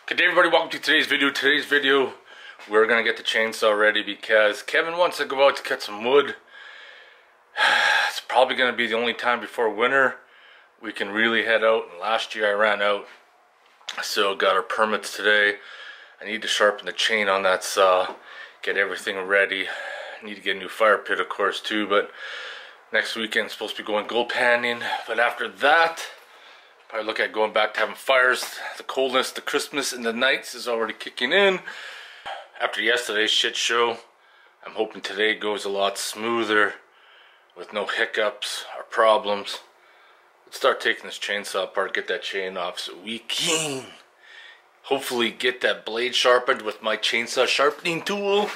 Good day everybody, welcome to today's video. Today's video, we're going to get the chainsaw ready because Kevin wants to go out to cut some wood. It's probably going to be the only time before winter we can really head out. And last year I ran out, so got our permits today. I need to sharpen the chain on that saw, get everything ready. I need to get a new fire pit of course too, but next weekend I'm supposed to be going gold panning. But after that, probably look at going back to having fires. The coldness, the crispness in the nights is already kicking in. After yesterday's shit show, I'm hoping today goes a lot smoother with no hiccups or problems. Let's start taking this chainsaw apart, get that chain off so we can hopefully get that blade sharpened with my chainsaw sharpening tool.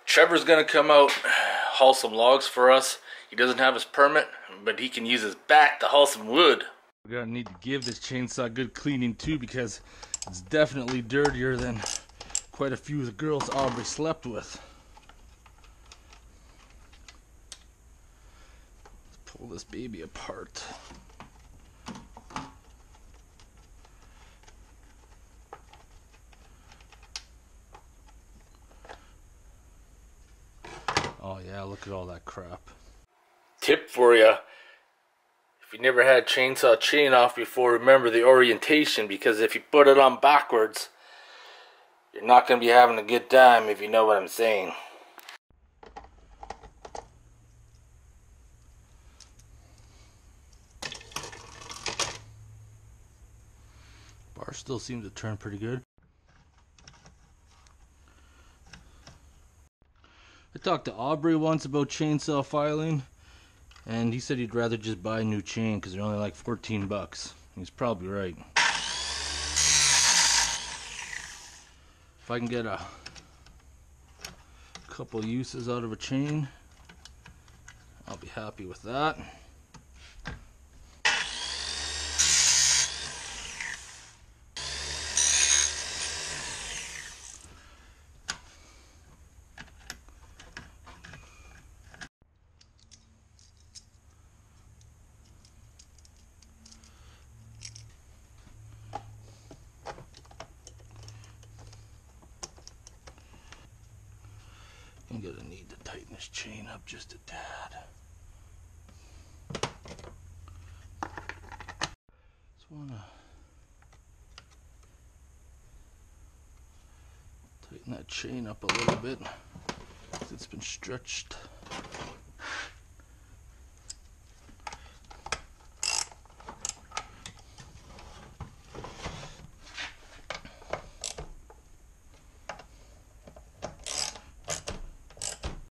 Trevor's gonna come out, haul some logs for us. He doesn't have his permit, but he can use his back to haul some wood. We're gonna need to give this chainsaw a good cleaning too, because it's definitely dirtier than quite a few of the girls Aubrey slept with. Let's pull this baby apart. Oh yeah, look at all that crap. Tip for you. If you never had chainsaw chain off before, remember the orientation, because if you put it on backwards, you're not going to be having a good time, if you know what I'm saying. Bar still seems to turn pretty good. I talked to Aubrey once about chainsaw filing, and he said he'd rather just buy a new chain because they're only like 14 bucks. He's probably right. If I can get a couple uses out of a chain, I'll be happy with that. I'm gonna need to tighten this chain up just a tad. Just wanna tighten that chain up a little bit. It's been stretched.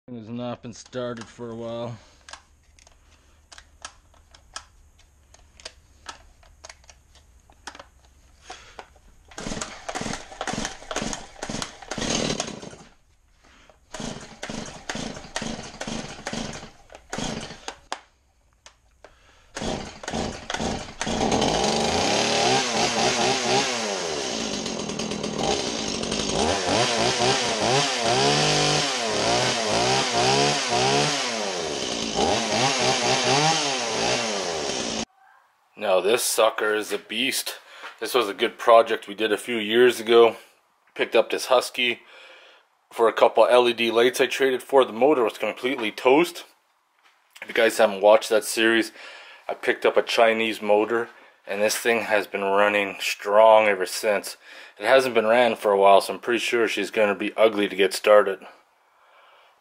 It has not been started for a while. Now this sucker is a beast. This was a good project we did a few years ago. Picked up this Husky for a couple LED lights I traded for. The motor was completely toast. If you guys haven't watched that series, I picked up a Chinese motor and this thing has been running strong ever since. It hasn't been ran for a while, so I'm pretty sure she's going to be ugly to get started.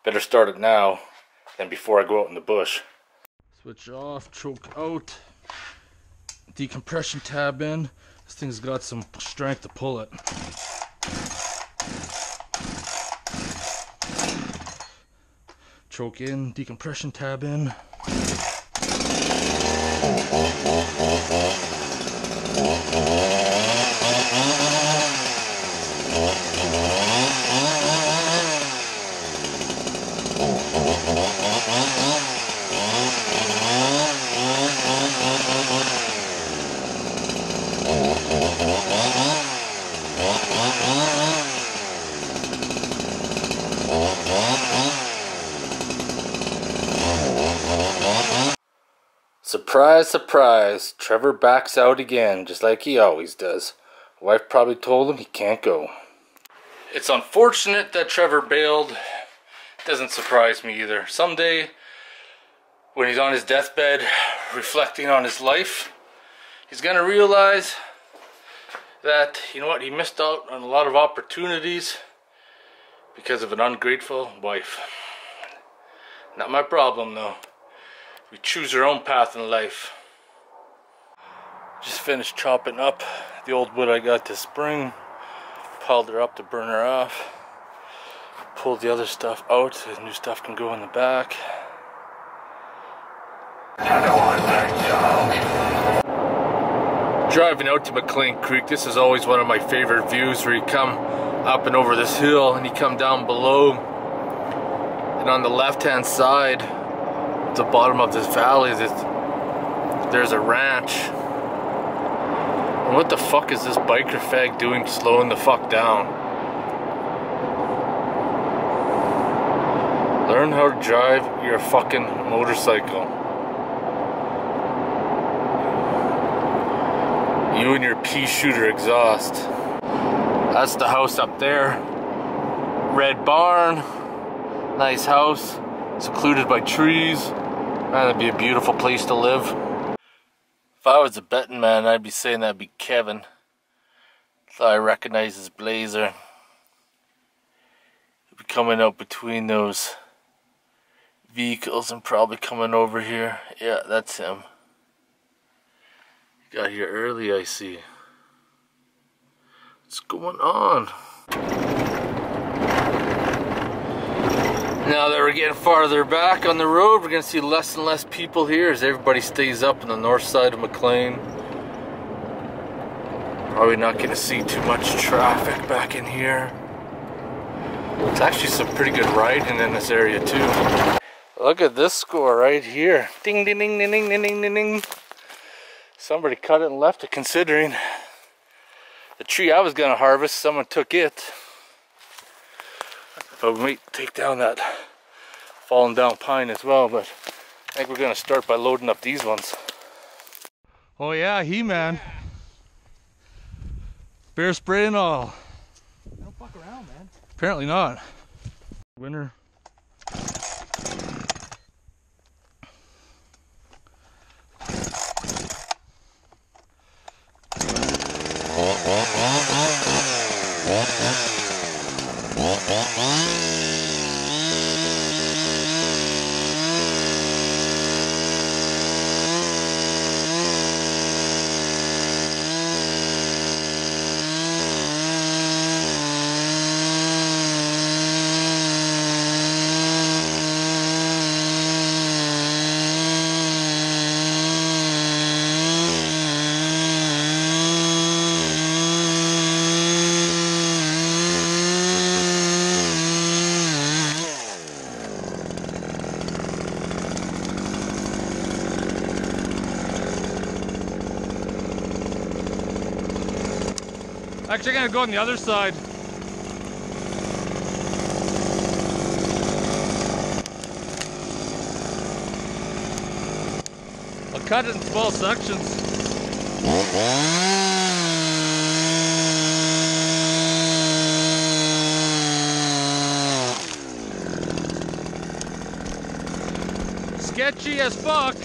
Better start it now than before I go out in the bush. Switch off, choke out. Decompression tab in. This thing's got some strength to pull it. Choke in, decompression tab in. Surprise, surprise, Trevor backs out again, just like he always does. Wife probably told him he can't go. It's unfortunate that Trevor bailed. Doesn't surprise me either. Someday, when he's on his deathbed, reflecting on his life, he's gonna realize that, you know what, he missed out on a lot of opportunities because of an ungrateful wife. Not my problem though. We choose our own path in life. Just finished chopping up the old wood I got this spring. Piled her up to burn her off. Pulled the other stuff out so the new stuff can go in the back. Driving out to Mclean Creek, this is always one of my favorite views, where you come up and over this hill and you come down below, and on the left hand side at the bottom of this valley there's a ranch. And what the fuck is this biker fag doing slowing the fuck down? Learn how to drive your fucking motorcycle. You and your pea shooter exhaust. That's the house up there. Red barn. Nice house. Secluded by trees. Man, that'd be a beautiful place to live. If I was a betting man, I'd be saying that'd be Kevin. So I recognize his blazer. He'd be coming out between those vehicles and probably coming over here. Yeah, that's him. Got here early, I see. What's going on? Now that we're getting farther back on the road, we're gonna see less and less people here as everybody stays up on the north side of Mclean. Probably not gonna see too much traffic back in here. It's actually some pretty good riding in this area too. Look at this score right here. Ding ding ding ding ding ding ding ding. Somebody cut it and left it, considering the tree I was gonna harvest, someone took it. But we might take down that fallen down pine as well, but I think we're gonna start by loading up these ones. Oh yeah, He-Man. Bear spray and all. They don't fuck around, man. Apparently not. Winter. Actually, I'm gonna go on the other side. I'll cut it in small sections. Sketchy as fuck.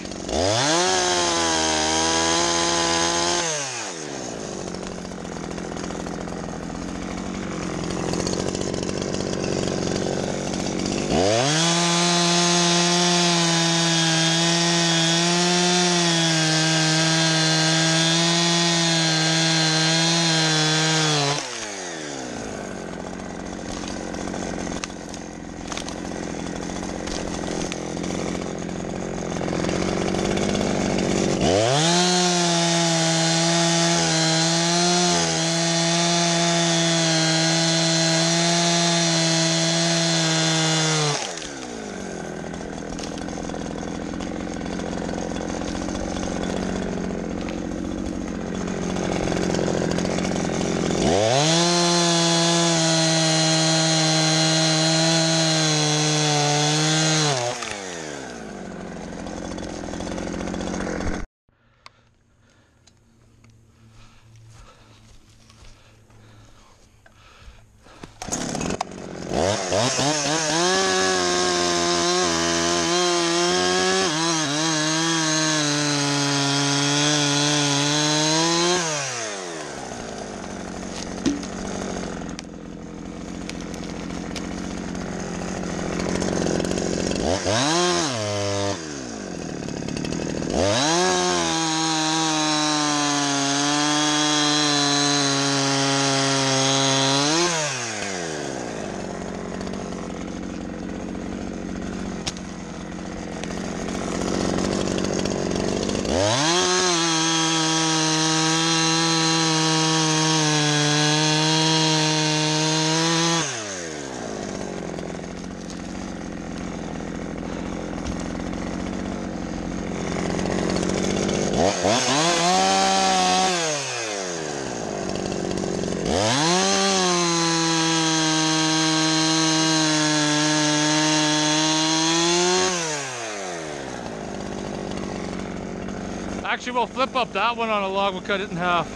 Actually, we'll flip up that one on a log, we'll cut it in half.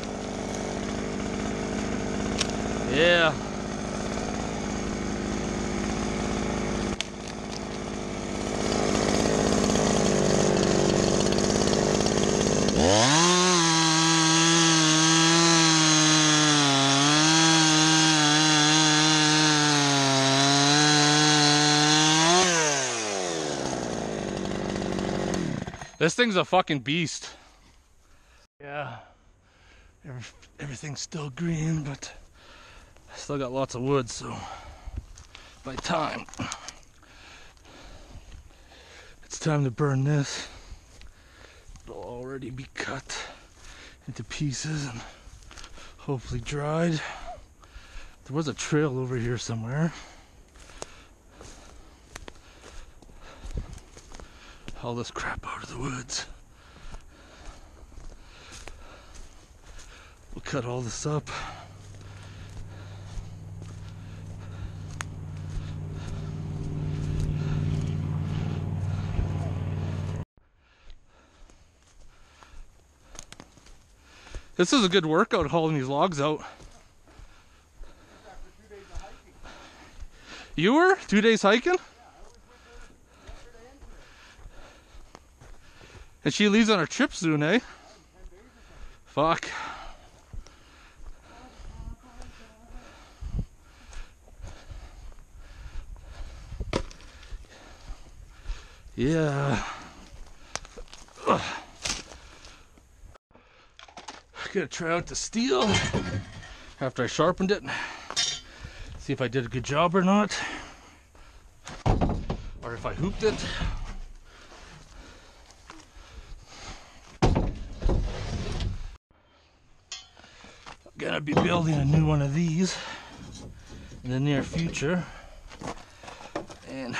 Yeah. This thing's a fucking beast. Yeah, everything's still green, but I still got lots of wood, so by time it's time to burn this, it'll already be cut into pieces and hopefully dried. There was a trail over here somewhere. All this crap out of the woods. We'll cut all this up. This is a good workout, hauling these logs out. You were? 2 days hiking? And she leaves on her trip soon, eh? Fuck. Yeah. Ugh. Gonna try out the steel after I sharpened it. See if I did a good job or not. Or if I hooped it. Gonna be building a new one of these in the near future, and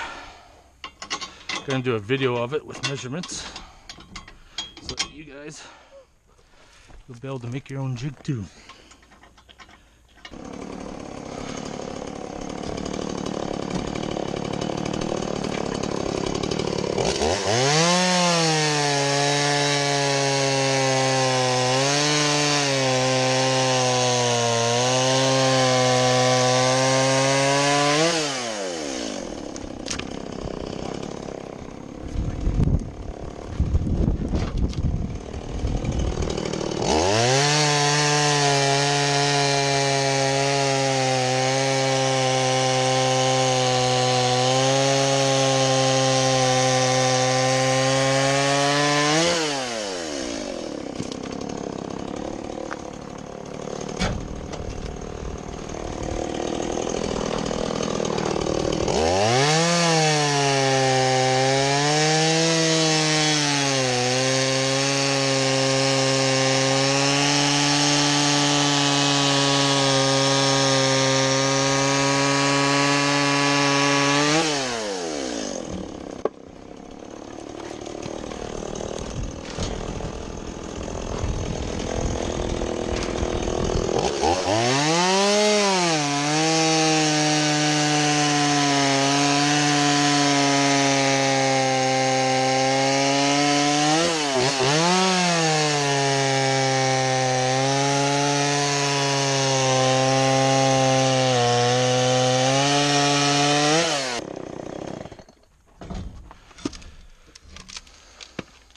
gonna do a video of it with measurements so that you guys will be able to make your own jig too.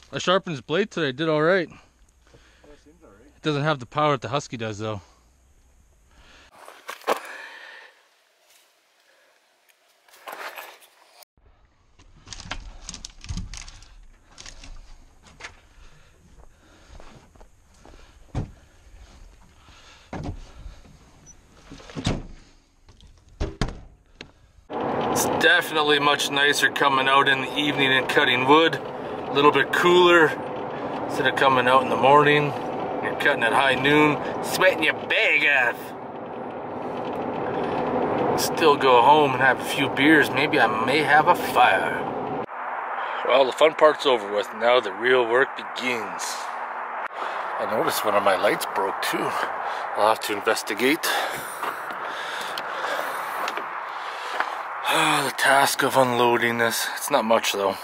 I sharpened his blade today, did alright. Yeah, seems alright. It doesn't have the power that the Husky does though. It's definitely much nicer coming out in the evening and cutting wood. A little bit cooler instead of coming out in the morning. You're cutting at high noon, sweating your bag off. Still go home and have a few beers. Maybe I may have a fire. Well, the fun part's over with. Now the real work begins. I noticed one of my lights broke too. I'll have to investigate. The task of unloading this. It's not much though.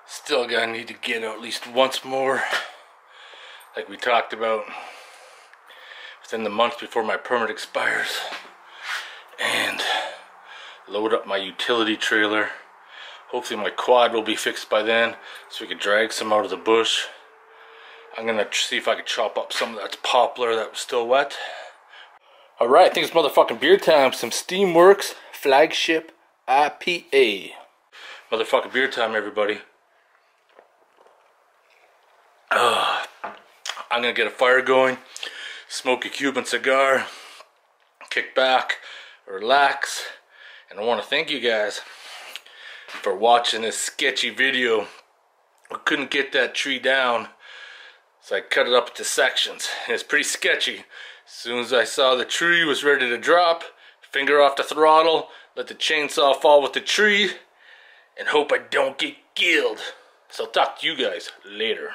Still gonna need to get out at least once more, like we talked about, within the month before my permit expires, and load up my utility trailer. Hopefully my quad will be fixed by then, so we can drag some out of the bush. I'm gonna see if I can chop up some of that poplar that was still wet. Alright, I think it's motherfucking beer time. Some Steamworks Flagship IPA. Motherfucking beer time, everybody. I'm gonna get a fire going, smoke a Cuban cigar, kick back, relax, and I want to thank you guys for watching this sketchy video. I couldn't get that tree down, so I cut it up into sections, and it's pretty sketchy. As soon as I saw the tree was ready to drop, finger off the throttle, let the chainsaw fall with the tree, and hope I don't get killed. So I'll talk to you guys later.